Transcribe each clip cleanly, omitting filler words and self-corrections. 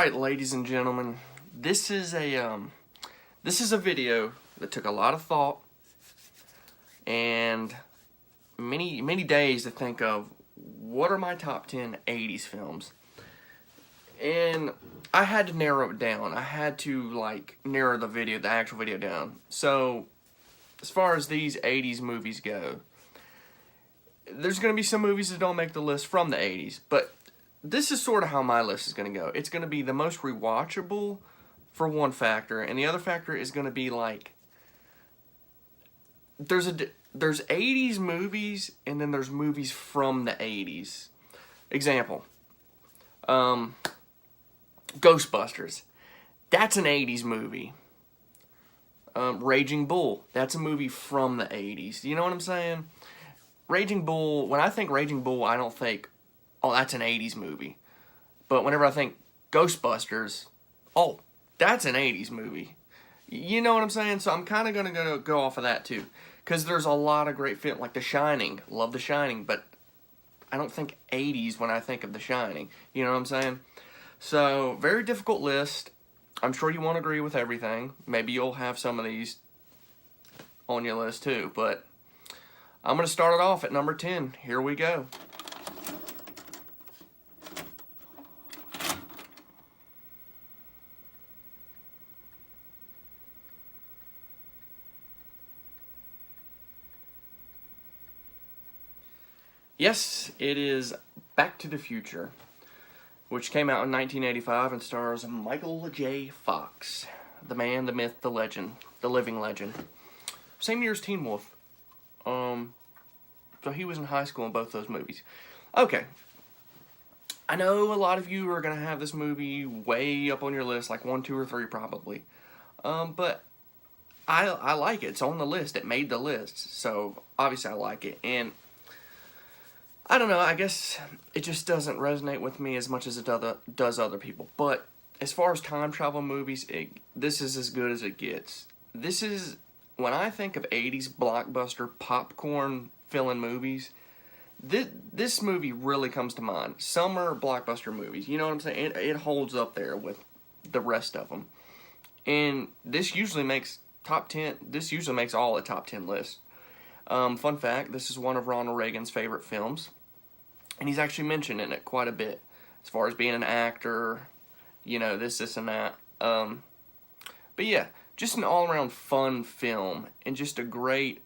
right, ladies and gentlemen, this is a video that took a lot of thought and many days to think of what are my top 10 80s films. And I had to narrow it down. I had to narrow the actual video down. So as far as these 80s movies go, there's going to be some movies that don't make the list from the 80s, but this is sort of how my list is going to go. It's going to be the most rewatchable for one factor, and the other factor is going to be there's 80s movies, and then there's movies from the 80s. Example, Ghostbusters. That's an 80s movie. Raging Bull. That's a movie from the 80s. You know what I'm saying? Raging Bull, when I think Raging Bull, I don't think, oh, that's an 80s movie. But whenever I think Ghostbusters, oh, that's an 80s movie. You know what I'm saying? So I'm kind of going to go off of that too. Because there's a lot of great films, like The Shining. Love The Shining, but I don't think 80s when I think of The Shining. You know what I'm saying? So, very difficult list. I'm sure you won't agree with everything. Maybe you'll have some of these on your list too. But I'm going to start it off at number 10. Here we go. Yes, it is Back to the Future, which came out in 1985 and stars Michael J. Fox, the man, the myth, the legend, the living legend. Same year as Teen Wolf. So he was in high school in both those movies. Okay. I know a lot of you are going to have this movie way up on your list, like 1, 2, or 3 probably. But I like it. It's on the list. It made the list. So obviously I like it. And I don't know, I guess it just doesn't resonate with me as much as it does other people. But as far as time travel movies, this is as good as it gets. This is, when I think of 80s blockbuster popcorn filling movies, this movie really comes to mind. Summer blockbuster movies, you know what I'm saying? It holds up there with the rest of them. And this usually makes top 10, this usually makes all the top 10 lists. Fun fact, this is one of Ronald Reagan's favorite films. And he's actually mentioned in it quite a bit. As far as being an actor, you know, this and that. But yeah, just an all-around fun film. And just a great,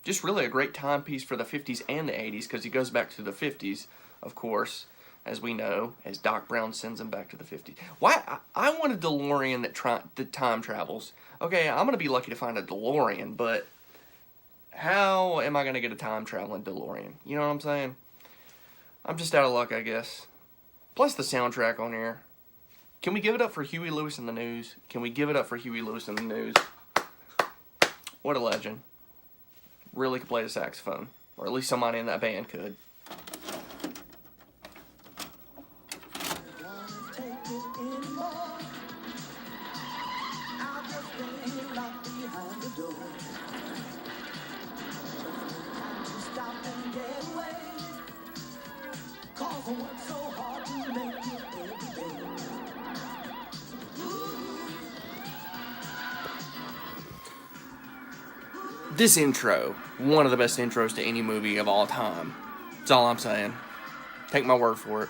just really a great timepiece for the 50s and the 80s. Because he goes back to the 50s, of course, as we know. As Doc Brown sends him back to the 50s. Why? I want a DeLorean that time travels. Okay, I'm going to be lucky to find a DeLorean, but how am I going to get a time-traveling DeLorean? You know what I'm saying? I'm just out of luck, I guess. Plus the soundtrack on here. Can we give it up for Huey Lewis and the News? Can we give it up for Huey Lewis and the News? What a legend. Really could play the saxophone. Or at least somebody in that band could. This intro, one of the best intros to any movie of all time. That's all I'm saying. Take my word for it.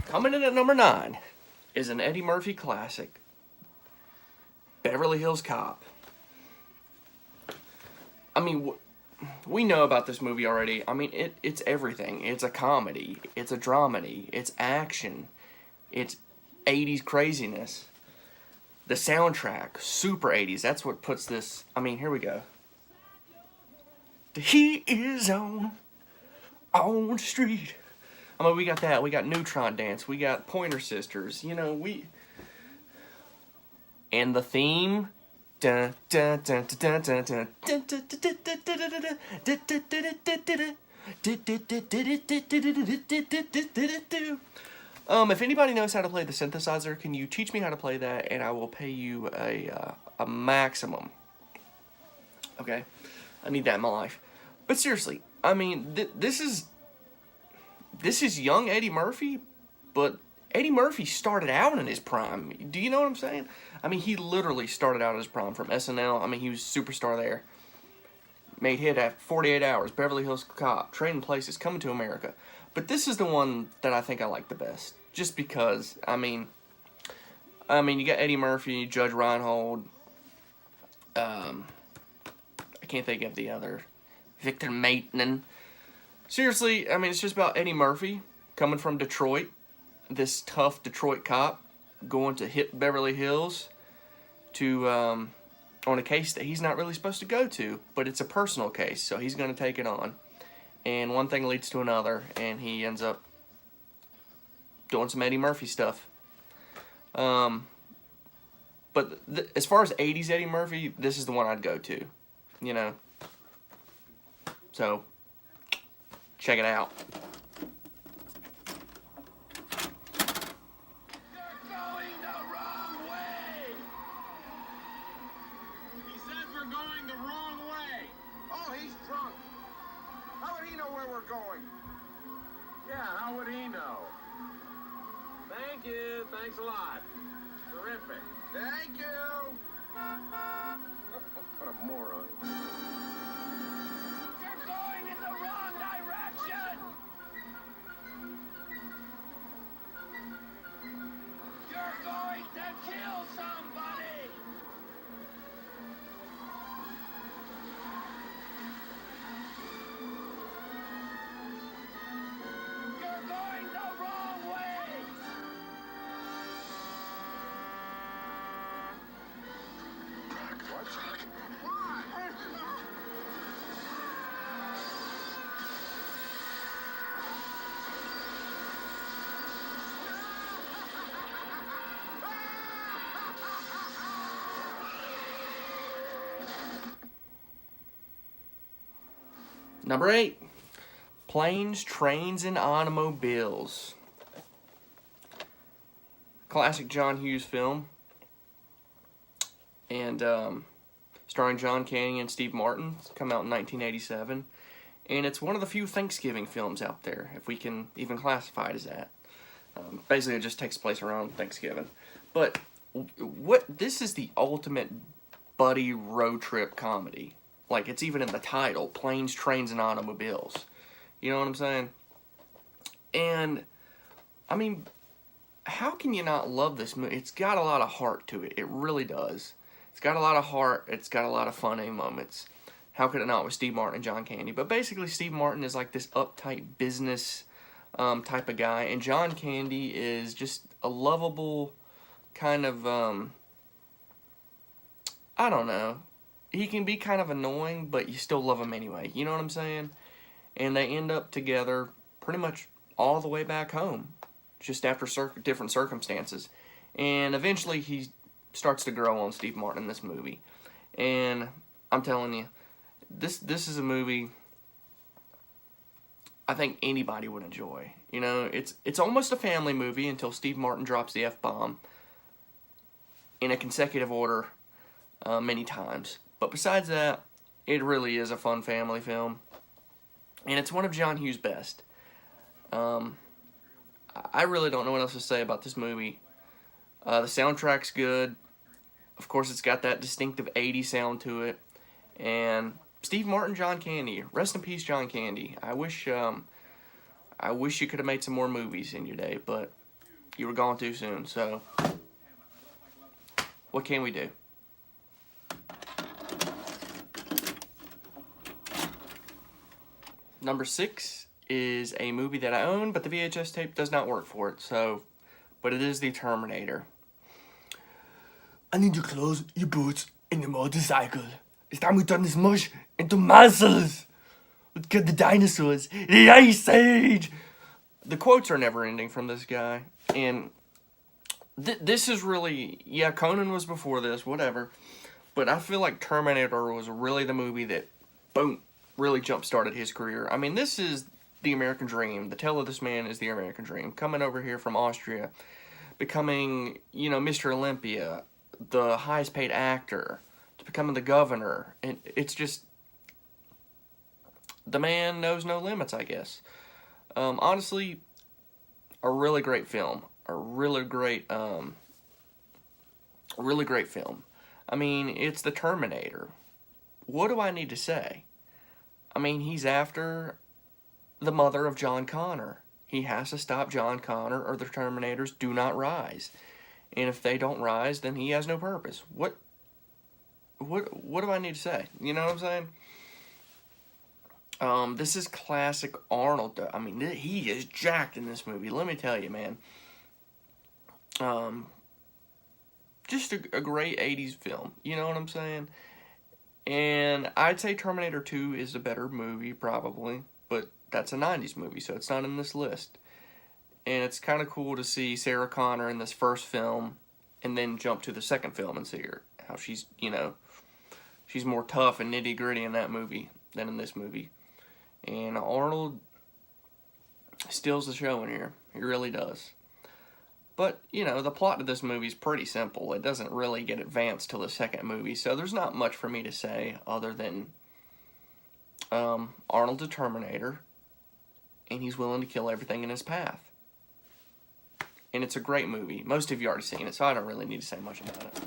Coming in at number 9 is an Eddie Murphy classic, Beverly Hills Cop. I mean, we know about this movie already. I mean, it's everything. It's a comedy. It's a dramedy. It's action. It's 80s craziness. The soundtrack, super 80s. That's what puts this... I mean, here we go. He is on the street. I mean, we got that. We got Neutron Dance. We got Pointer Sisters. You know, and the theme... If anybody knows how to play the synthesizer, can you teach me how to play that, and I will pay you a maximum. Okay. I need that in my life. But seriously, I mean, this is young Eddie Murphy, but Eddie Murphy started out in his prime. Do you know what I'm saying? I mean, he literally started out in his prime from SNL. I mean, he was a superstar there. Made hit at 48 Hours, Beverly Hills Cop, Trading Places, Coming to America. But this is the one that I think I like the best. Just because, I mean, you got Eddie Murphy, Judge Reinhold. I can't think of the other. Victor Maitland. Seriously, I mean, it's just about Eddie Murphy coming from Detroit. This tough Detroit cop going to hit Beverly Hills to on a case that he's not really supposed to go to, but it's a personal case, so he's going to take it on. And one thing leads to another, and he ends up doing some Eddie Murphy stuff. But as far as 80s Eddie Murphy, this is the one I'd go to, you know. So, check it out. Yeah, how would he know? Thank you. Thanks a lot. Terrific. Thank you. What a moron. You're going in the wrong direction. You're going to kill somebody. You're going the wrong way! What? What? Number 8. Planes, Trains, and Automobiles. Classic John Hughes film. And starring John Candy and Steve Martin. It's come out in 1987. And it's one of the few Thanksgiving films out there, if we can even classify it as that. Basically, it just takes place around Thanksgiving. But this is the ultimate buddy road trip comedy. Like, it's even in the title, Planes, Trains, and Automobiles. You know what I'm saying? And, I mean, how can you not love this movie? It's got a lot of heart to it. It really does. It's got a lot of heart. It's got a lot of funny moments. How could it not with Steve Martin and John Candy? But basically, Steve Martin is like this uptight business type of guy. And John Candy is just a lovable kind of, I don't know. He can be kind of annoying, but you still love him anyway. You know what I'm saying? And they end up together pretty much all the way back home, just after different circumstances. And eventually he starts to grow on Steve Martin in this movie. And I'm telling you, this is a movie I think anybody would enjoy. You know, it's almost a family movie until Steve Martin drops the F-bomb in a consecutive order many times. But besides that, it really is a fun family film. And it's one of John Hughes' best. I really don't know what else to say about this movie. The soundtrack's good. Of course, it's got that distinctive 80s sound to it. And Steve Martin, John Candy. Rest in peace, John Candy. I wish you could have made some more movies in your day, but you were gone too soon. So, what can we do? Number 6 is a movie that I own, but the VHS tape does not work for it. So, but it is The Terminator. I need your clothes, your boots, and your motorcycle. It's time we turn this mush into muscles. Let's get the dinosaurs. The Ice Age. The quotes are never ending from this guy. And this is really, yeah, Conan was before this, whatever. But I feel like Terminator was really the movie that, boom, really jump-started his career. I mean, this is the American dream. The tale of this man is the American dream. Coming over here from Austria, becoming, you know, Mr. Olympia, the highest paid actor, to becoming the governor. And it's just, the man knows no limits, I guess. Honestly, a really great film. A really great film. I mean, it's the Terminator. What do I need to say? I mean, he's after the mother of John Connor. He has to stop John Connor or the Terminators do not rise. And if they don't rise, then he has no purpose. What do I need to say? You know what I'm saying? This is classic Arnold. I mean, he is jacked in this movie. Let me tell you, man. Just a great 80s film. You know what I'm saying? And I'd say Terminator 2 is a better movie, probably. But that's a 90s movie, so it's not in this list. And it's kind of cool to see Sarah Connor in this first film and then jump to the second film and see her. How she's, she's more tough and nitty-gritty in that movie than in this movie. And Arnold steals the show in here. He really does. But, the plot of this movie is pretty simple. It doesn't really get advanced till the second movie, so there's not much for me to say other than Arnold's a Terminator, and he's willing to kill everything in his path. And it's a great movie. Most of you already seen it, so I don't really need to say much about it.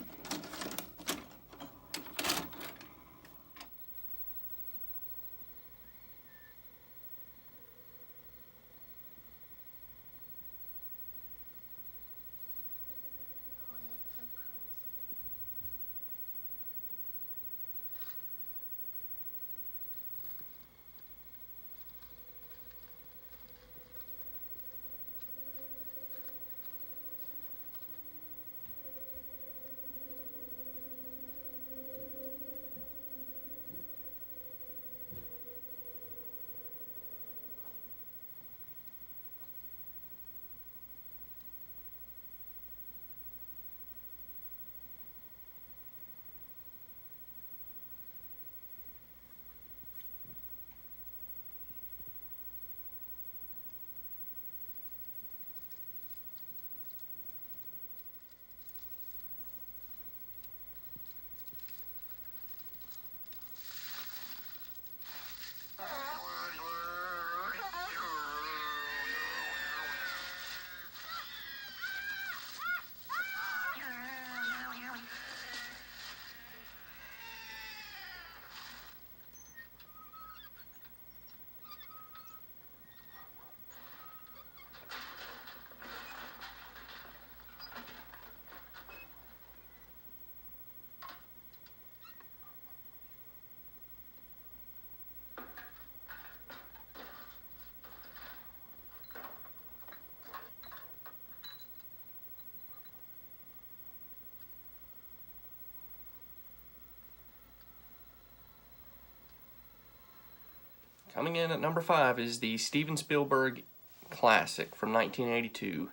Coming in at number 5 is the Steven Spielberg classic from 1982,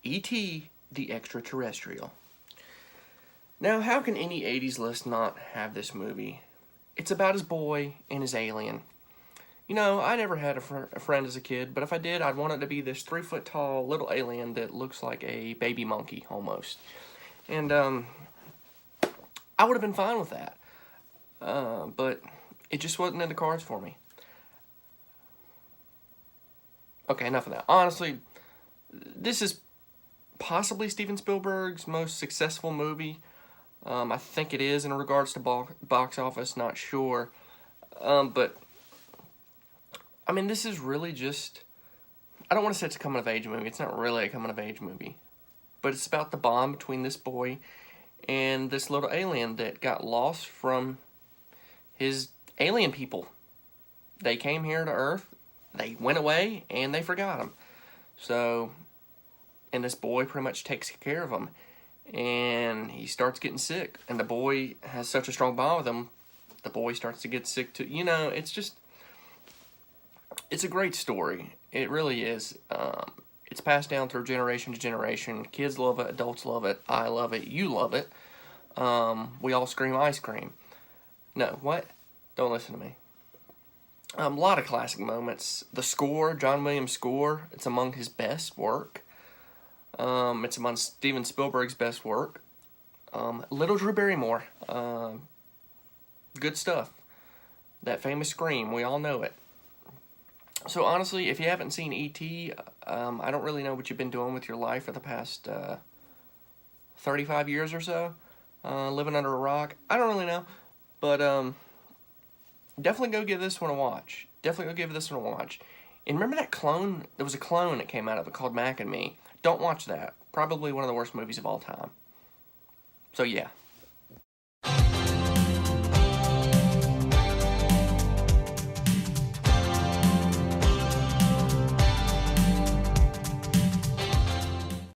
E.T. the Extraterrestrial. Now, how can any 80s list not have this movie? It's about his boy and his alien. I never had a friend as a kid, but if I did, I'd want it to be this 3-foot-tall little alien that looks like a baby monkey, almost. And, I would have been fine with that. But it just wasn't in the cards for me. Okay, enough of that. Honestly, this is possibly Steven Spielberg's most successful movie. I think it is in regards to box office, not sure. But, I mean, this is really just... I don't want to say it's a coming-of-age movie. It's not really a coming-of-age movie. But it's about the bond between this boy and this little alien that got lost from his alien people. They came here to Earth. They went away, and they forgot him. So, and this boy pretty much takes care of him. And he starts getting sick. And the boy has such a strong bond with him, the boy starts to get sick too. It's just... It's a great story. It really is. It's passed down through generation to generation. Kids love it. Adults love it. I love it. You love it. We all scream ice cream. No, what? Don't listen to me. A lot of classic moments. The score, John Williams' score, it's among his best work. It's among Steven Spielberg's best work. Little Drew Barrymore. Good stuff. That famous scream, we all know it. So honestly, if you haven't seen E.T., I don't really know what you've been doing with your life for the past 35 years or so. Living under a rock. I don't really know. But definitely go give this one a watch. Definitely go give this one a watch. And remember that clone? There was a clone that came out of it called Mac and Me. Don't watch that. Probably one of the worst movies of all time. So yeah.